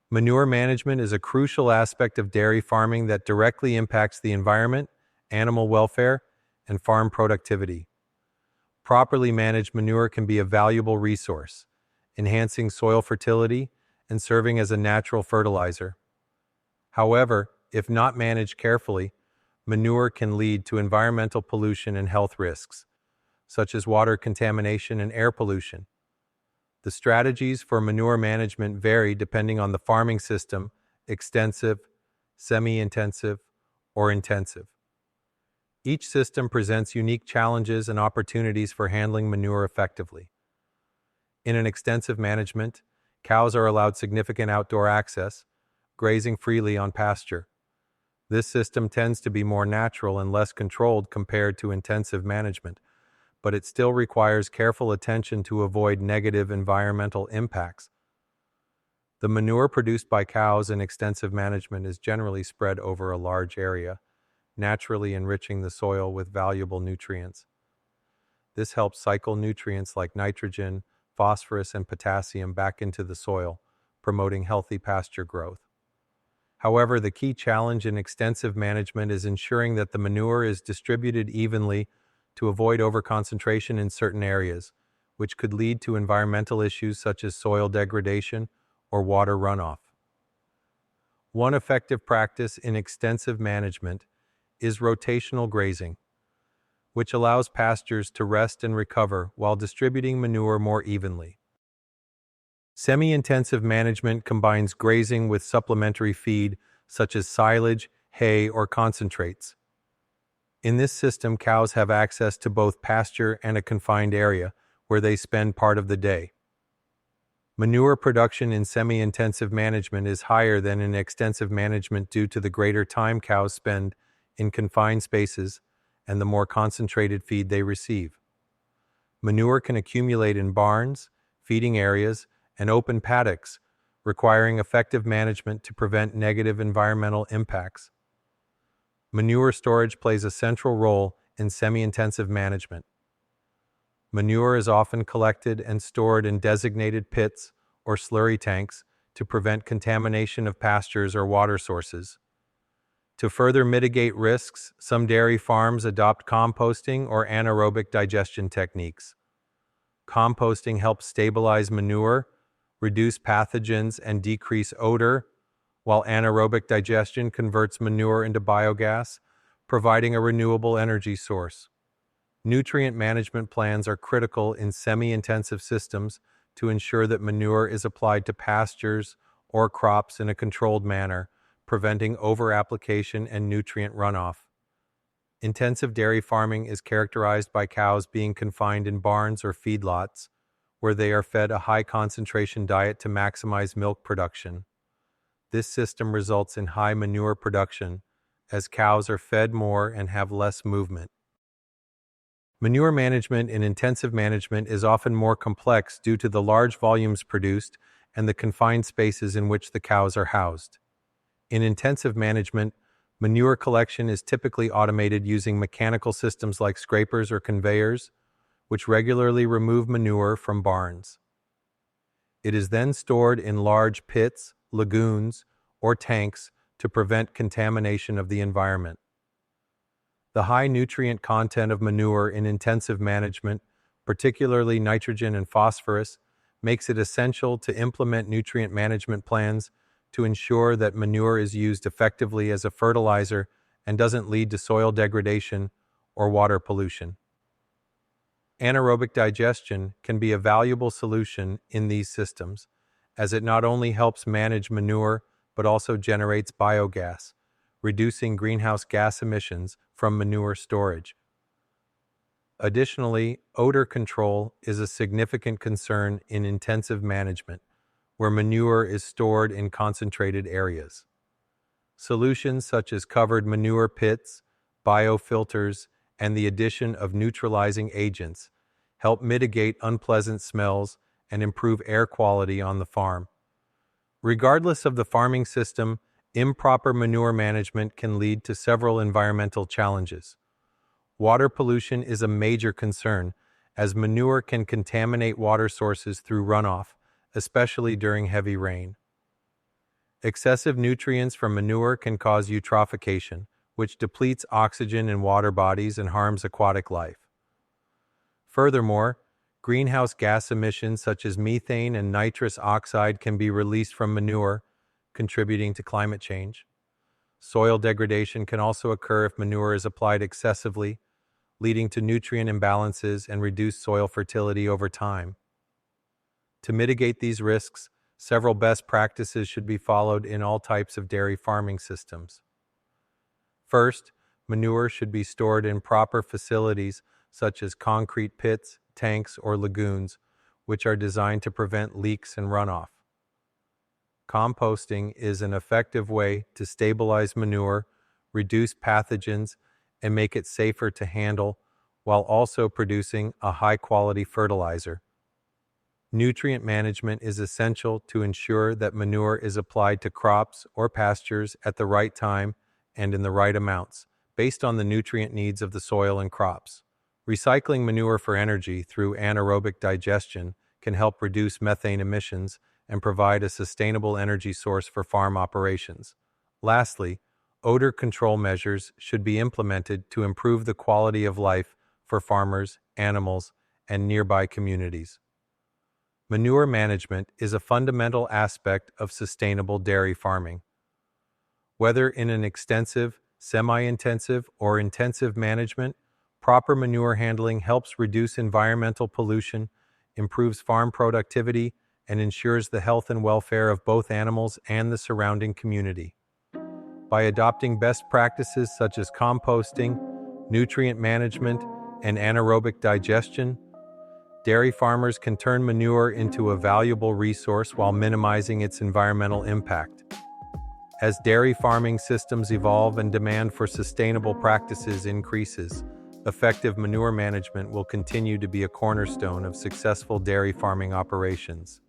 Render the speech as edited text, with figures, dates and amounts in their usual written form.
Manure management is a crucial aspect of dairy farming that directly impacts the environment, animal welfare, and farm productivity. Properly managed manure can be a valuable resource, enhancing soil fertility and serving as a natural fertilizer. However, if not managed carefully, manure can lead to environmental pollution and health risks, such as water contamination and air pollution. The strategies for manure management vary depending on the farming system: extensive, semi-intensive, or intensive. Each system presents unique challenges and opportunities for handling manure effectively. In an extensive management, cows are allowed significant outdoor access, grazing freely on pasture. This system tends to be more natural and less controlled compared to intensive management, but it still requires careful attention to avoid negative environmental impacts. The manure produced by cows in extensive management is generally spread over a large area, naturally enriching the soil with valuable nutrients. This helps cycle nutrients like nitrogen, phosphorus, and potassium back into the soil, promoting healthy pasture growth. However, the key challenge in extensive management is ensuring that the manure is distributed evenly to avoid overconcentration in certain areas, which could lead to environmental issues such as soil degradation or water runoff. One effective practice in extensive management is rotational grazing, which allows pastures to rest and recover while distributing manure more evenly. Semi-intensive management combines grazing with supplementary feed such as silage, hay, or concentrates. In this system, cows have access to both pasture and a confined area where they spend part of the day. Manure production in semi-intensive management is higher than in extensive management due to the greater time cows spend in confined spaces and the more concentrated feed they receive. Manure can accumulate in barns, feeding areas, and open paddocks, requiring effective management to prevent negative environmental impacts. Manure storage plays a central role in semi-intensive management. Manure is often collected and stored in designated pits or slurry tanks to prevent contamination of pastures or water sources. To further mitigate risks, some dairy farms adopt composting or anaerobic digestion techniques. Composting helps stabilize manure, reduce pathogens, and decrease odor, while anaerobic digestion converts manure into biogas, providing a renewable energy source. Nutrient management plans are critical in semi-intensive systems to ensure that manure is applied to pastures or crops in a controlled manner, preventing over-application and nutrient runoff. Intensive dairy farming is characterized by cows being confined in barns or feedlots, where they are fed a high-concentration diet to maximize milk production. This system results in high manure production, as cows are fed more and have less movement. Manure management in intensive management is often more complex due to the large volumes produced and the confined spaces in which the cows are housed. In intensive management, manure collection is typically automated using mechanical systems like scrapers or conveyors, which regularly remove manure from barns. It is then stored in large pits, lagoons, or tanks to prevent contamination of the environment. The high nutrient content of manure in intensive management, particularly nitrogen and phosphorus, makes it essential to implement nutrient management plans to ensure that manure is used effectively as a fertilizer and doesn't lead to soil degradation or water pollution. Anaerobic digestion can be a valuable solution in these systems, as it not only helps manage manure but also generates biogas, reducing greenhouse gas emissions from manure storage. Additionally, odor control is a significant concern in intensive management, where manure is stored in concentrated areas. Solutions such as covered manure pits, biofilters, and the addition of neutralizing agents help mitigate unpleasant smells and improve air quality on the farm. Regardless of the farming system, improper manure management can lead to several environmental challenges. Water pollution is a major concern, as manure can contaminate water sources through runoff, especially during heavy rain. Excessive nutrients from manure can cause eutrophication, which depletes oxygen in water bodies and harms aquatic life. Furthermore, greenhouse gas emissions such as methane and nitrous oxide can be released from manure, contributing to climate change. Soil degradation can also occur if manure is applied excessively, leading to nutrient imbalances and reduced soil fertility over time. To mitigate these risks, several best practices should be followed in all types of dairy farming systems. First, manure should be stored in proper facilities such as concrete pits, tanks, or lagoons, which are designed to prevent leaks and runoff. Composting is an effective way to stabilize manure, reduce pathogens, and make it safer to handle, while also producing a high-quality fertilizer. Nutrient management is essential to ensure that manure is applied to crops or pastures at the right time and in the right amounts, based on the nutrient needs of the soil and crops. Recycling manure for energy through anaerobic digestion can help reduce methane emissions and provide a sustainable energy source for farm operations. Lastly, odor control measures should be implemented to improve the quality of life for farmers, animals, and nearby communities. Manure management is a fundamental aspect of sustainable dairy farming. Whether in an extensive, semi-intensive, or intensive management, proper manure handling helps reduce environmental pollution, improves farm productivity, and ensures the health and welfare of both animals and the surrounding community. By adopting best practices such as composting, nutrient management, and anaerobic digestion, dairy farmers can turn manure into a valuable resource while minimizing its environmental impact. As dairy farming systems evolve and demand for sustainable practices increases, effective manure management will continue to be a cornerstone of successful dairy farming operations.